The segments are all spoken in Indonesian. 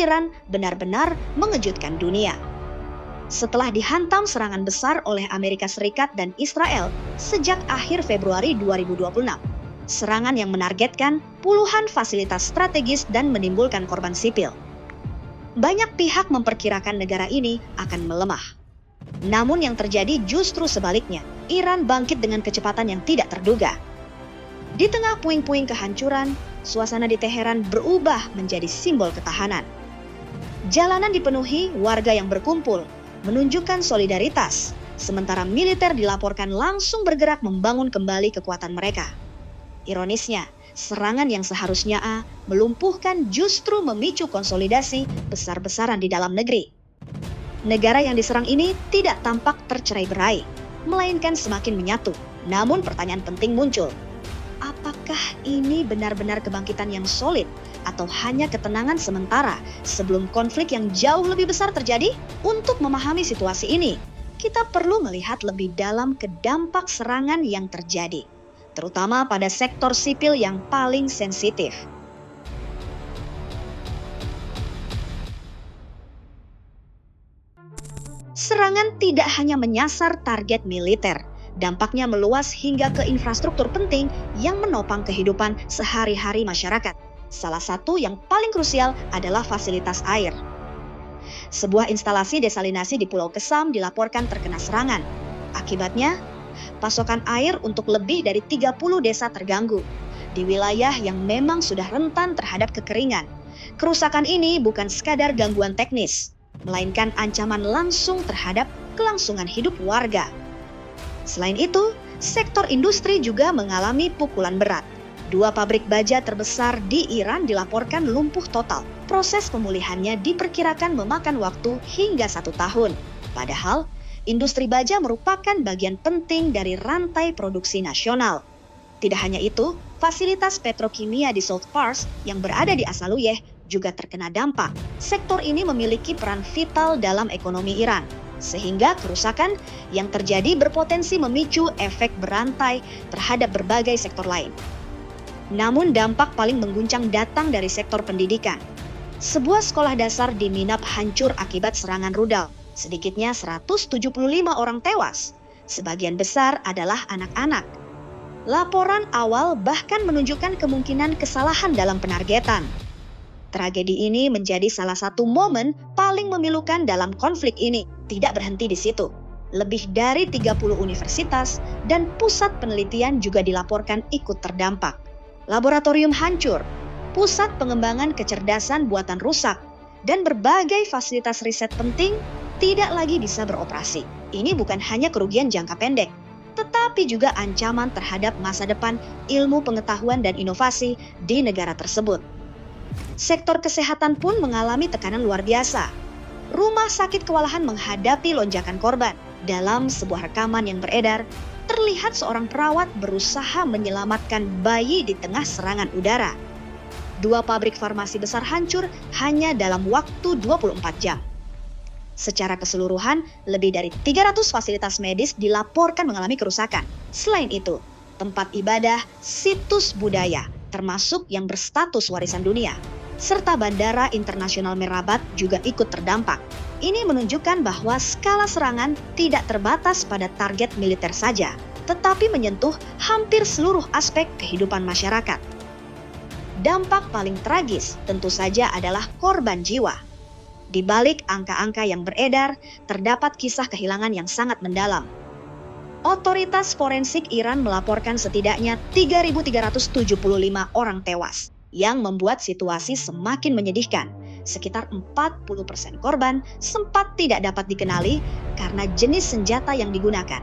Iran benar-benar mengejutkan dunia. Setelah dihantam serangan besar oleh Amerika Serikat dan Israel sejak akhir Februari 2026, serangan yang menargetkan puluhan fasilitas strategis dan menimbulkan korban sipil. Banyak pihak memperkirakan negara ini akan melemah. Namun yang terjadi justru sebaliknya, Iran bangkit dengan kecepatan yang tidak terduga. Di tengah puing-puing kehancuran, suasana di Teheran berubah menjadi simbol ketahanan. Jalanan dipenuhi warga yang berkumpul, menunjukkan solidaritas, sementara militer dilaporkan langsung bergerak membangun kembali kekuatan mereka. Ironisnya, serangan yang seharusnya melumpuhkan justru memicu konsolidasi besar-besaran di dalam negeri. Negara yang diserang ini tidak tampak tercerai-berai, melainkan semakin menyatu. Namun pertanyaan penting muncul. Apakah ini benar-benar kebangkitan yang solid atau hanya ketenangan sementara sebelum konflik yang jauh lebih besar terjadi? Untuk memahami situasi ini, kita perlu melihat lebih dalam ke dampak serangan yang terjadi, terutama pada sektor sipil yang paling sensitif. Serangan tidak hanya menyasar target militer, dampaknya meluas hingga ke infrastruktur penting yang menopang kehidupan sehari-hari masyarakat. Salah satu yang paling krusial adalah fasilitas air. Sebuah instalasi desalinasi di Pulau Kesam dilaporkan terkena serangan. Akibatnya, pasokan air untuk lebih dari 30 desa terganggu di wilayah yang memang sudah rentan terhadap kekeringan. Kerusakan ini bukan sekadar gangguan teknis, melainkan ancaman langsung terhadap kelangsungan hidup warga. Selain itu, sektor industri juga mengalami pukulan berat. 2 pabrik baja terbesar di Iran dilaporkan lumpuh total. Proses pemulihannya diperkirakan memakan waktu hingga 1 tahun. Padahal, industri baja merupakan bagian penting dari rantai produksi nasional. Tidak hanya itu, fasilitas petrokimia di Salt Pars yang berada di Asaluyeh juga terkena dampak. Sektor ini memiliki peran vital dalam ekonomi Iran, sehingga kerusakan yang terjadi berpotensi memicu efek berantai terhadap berbagai sektor lain. Namun dampak paling mengguncang datang dari sektor pendidikan. Sebuah sekolah dasar di Minab hancur akibat serangan rudal. Sedikitnya 175 orang tewas. Sebagian besar adalah anak-anak. Laporan awal bahkan menunjukkan kemungkinan kesalahan dalam penargetan. Tragedi ini menjadi salah satu momen paling memilukan dalam konflik ini. Tidak berhenti di situ. Lebih dari 30 universitas dan pusat penelitian juga dilaporkan ikut terdampak. Laboratorium hancur, pusat pengembangan kecerdasan buatan rusak, dan berbagai fasilitas riset penting tidak lagi bisa beroperasi. Ini bukan hanya kerugian jangka pendek, tetapi juga ancaman terhadap masa depan ilmu pengetahuan dan inovasi di negara tersebut. Sektor kesehatan pun mengalami tekanan luar biasa. Rumah sakit kewalahan menghadapi lonjakan korban. Dalam sebuah rekaman yang beredar, terlihat seorang perawat berusaha menyelamatkan bayi di tengah serangan udara. 2 pabrik farmasi besar hancur hanya dalam waktu 24 jam. Secara keseluruhan, lebih dari 300 fasilitas medis dilaporkan mengalami kerusakan. Selain itu, tempat ibadah, situs budaya, termasuk yang berstatus warisan dunia, serta Bandara Internasional Merabat juga ikut terdampak. Ini menunjukkan bahwa skala serangan tidak terbatas pada target militer saja, tetapi menyentuh hampir seluruh aspek kehidupan masyarakat. Dampak paling tragis tentu saja adalah korban jiwa. Di balik angka-angka yang beredar, terdapat kisah kehilangan yang sangat mendalam. Otoritas forensik Iran melaporkan setidaknya 3.375 orang tewas, yang membuat situasi semakin menyedihkan. Sekitar 40% korban sempat tidak dapat dikenali karena jenis senjata yang digunakan.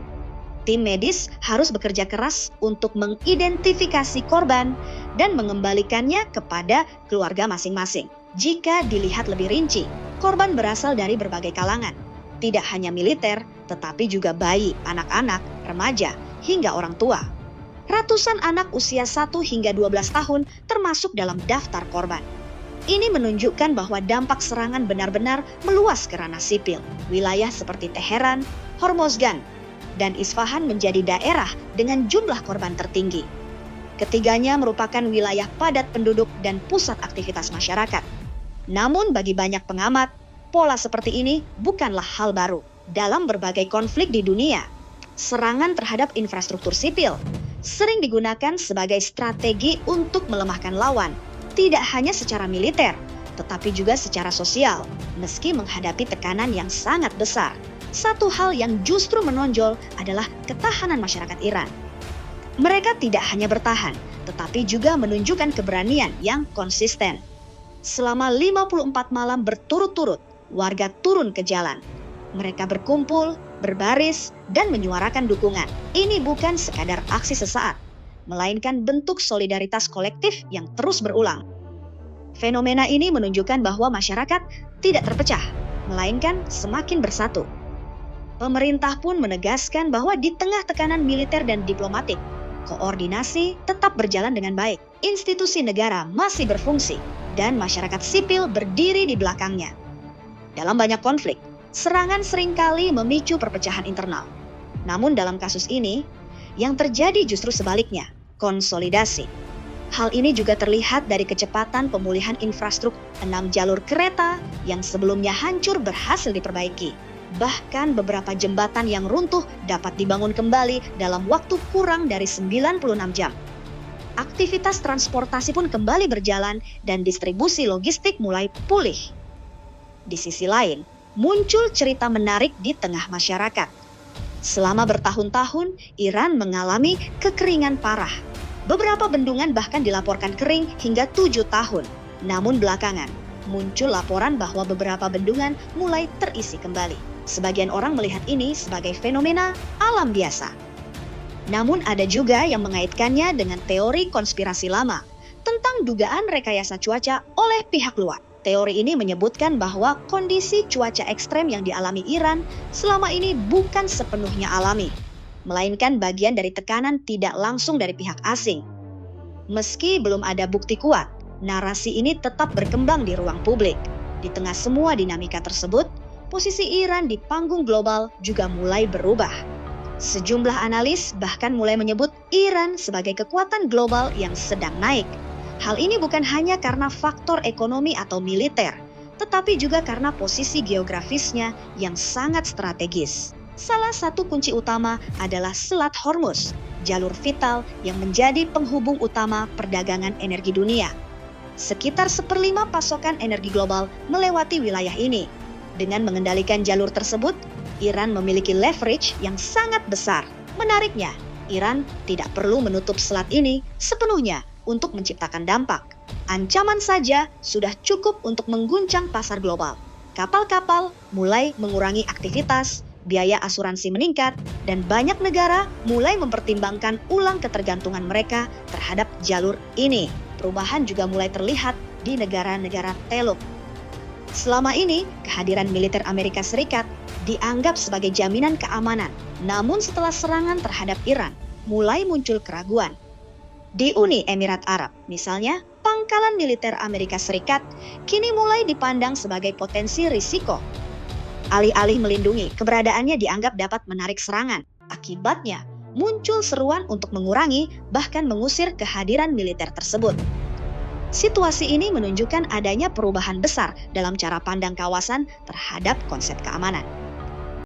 Tim medis harus bekerja keras untuk mengidentifikasi korban dan mengembalikannya kepada keluarga masing-masing. Jika dilihat lebih rinci, korban berasal dari berbagai kalangan. Tidak hanya militer, tetapi juga bayi, anak-anak, remaja, hingga orang tua. Ratusan anak usia 1 hingga 12 tahun termasuk dalam daftar korban. Ini menunjukkan bahwa dampak serangan benar-benar meluas ke ranah sipil. Wilayah seperti Teheran, Hormozgan, dan Isfahan menjadi daerah dengan jumlah korban tertinggi. Ketiganya merupakan wilayah padat penduduk dan pusat aktivitas masyarakat. Namun bagi banyak pengamat, pola seperti ini bukanlah hal baru. Dalam berbagai konflik di dunia, serangan terhadap infrastruktur sipil sering digunakan sebagai strategi untuk melemahkan lawan, tidak hanya secara militer, tetapi juga secara sosial, meski menghadapi tekanan yang sangat besar. Satu hal yang justru menonjol adalah ketahanan masyarakat Iran. Mereka tidak hanya bertahan, tetapi juga menunjukkan keberanian yang konsisten. Selama 54 malam berturut-turut, warga turun ke jalan. Mereka berkumpul, berbaris, dan menyuarakan dukungan. Ini bukan sekadar aksi sesaat, melainkan bentuk solidaritas kolektif yang terus berulang. Fenomena ini menunjukkan bahwa masyarakat tidak terpecah, melainkan semakin bersatu. Pemerintah pun menegaskan bahwa di tengah tekanan militer dan diplomatik, koordinasi tetap berjalan dengan baik. Institusi negara masih berfungsi, dan masyarakat sipil berdiri di belakangnya. Dalam banyak konflik, serangan seringkali memicu perpecahan internal. Namun dalam kasus ini, yang terjadi justru sebaliknya, konsolidasi. Hal ini juga terlihat dari kecepatan pemulihan infrastruktur 6 jalur kereta yang sebelumnya hancur berhasil diperbaiki. Bahkan beberapa jembatan yang runtuh dapat dibangun kembali dalam waktu kurang dari 96 jam. Aktivitas transportasi pun kembali berjalan dan distribusi logistik mulai pulih. Di sisi lain, muncul cerita menarik di tengah masyarakat. Selama bertahun-tahun, Iran mengalami kekeringan parah. Beberapa bendungan bahkan dilaporkan kering hingga 7 tahun. Namun belakangan, muncul laporan bahwa beberapa bendungan mulai terisi kembali. Sebagian orang melihat ini sebagai fenomena alam biasa. Namun ada juga yang mengaitkannya dengan teori konspirasi lama tentang dugaan rekayasa cuaca oleh pihak luar. Teori ini menyebutkan bahwa kondisi cuaca ekstrem yang dialami Iran selama ini bukan sepenuhnya alami, melainkan bagian dari tekanan tidak langsung dari pihak asing. Meski belum ada bukti kuat, narasi ini tetap berkembang di ruang publik. Di tengah semua dinamika tersebut, posisi Iran di panggung global juga mulai berubah. Sejumlah analis bahkan mulai menyebut Iran sebagai kekuatan global yang sedang naik. Hal ini bukan hanya karena faktor ekonomi atau militer, tetapi juga karena posisi geografisnya yang sangat strategis. Salah satu kunci utama adalah Selat Hormuz, jalur vital yang menjadi penghubung utama perdagangan energi dunia. Sekitar 1/5 pasokan energi global melewati wilayah ini. Dengan mengendalikan jalur tersebut, Iran memiliki leverage yang sangat besar. Menariknya, Iran tidak perlu menutup selat ini sepenuhnya untuk menciptakan dampak. Ancaman saja sudah cukup untuk mengguncang pasar global. Kapal-kapal mulai mengurangi aktivitas, biaya asuransi meningkat, dan banyak negara mulai mempertimbangkan ulang ketergantungan mereka terhadap jalur ini. Perubahan juga mulai terlihat di negara-negara Teluk. Selama ini, kehadiran militer Amerika Serikat dianggap sebagai jaminan keamanan. Namun setelah serangan terhadap Iran, mulai muncul keraguan. Di Uni Emirat Arab, misalnya, pangkalan militer Amerika Serikat kini mulai dipandang sebagai potensi risiko. Alih-alih melindungi, keberadaannya dianggap dapat menarik serangan. Akibatnya, muncul seruan untuk mengurangi bahkan mengusir kehadiran militer tersebut. Situasi ini menunjukkan adanya perubahan besar dalam cara pandang kawasan terhadap konsep keamanan.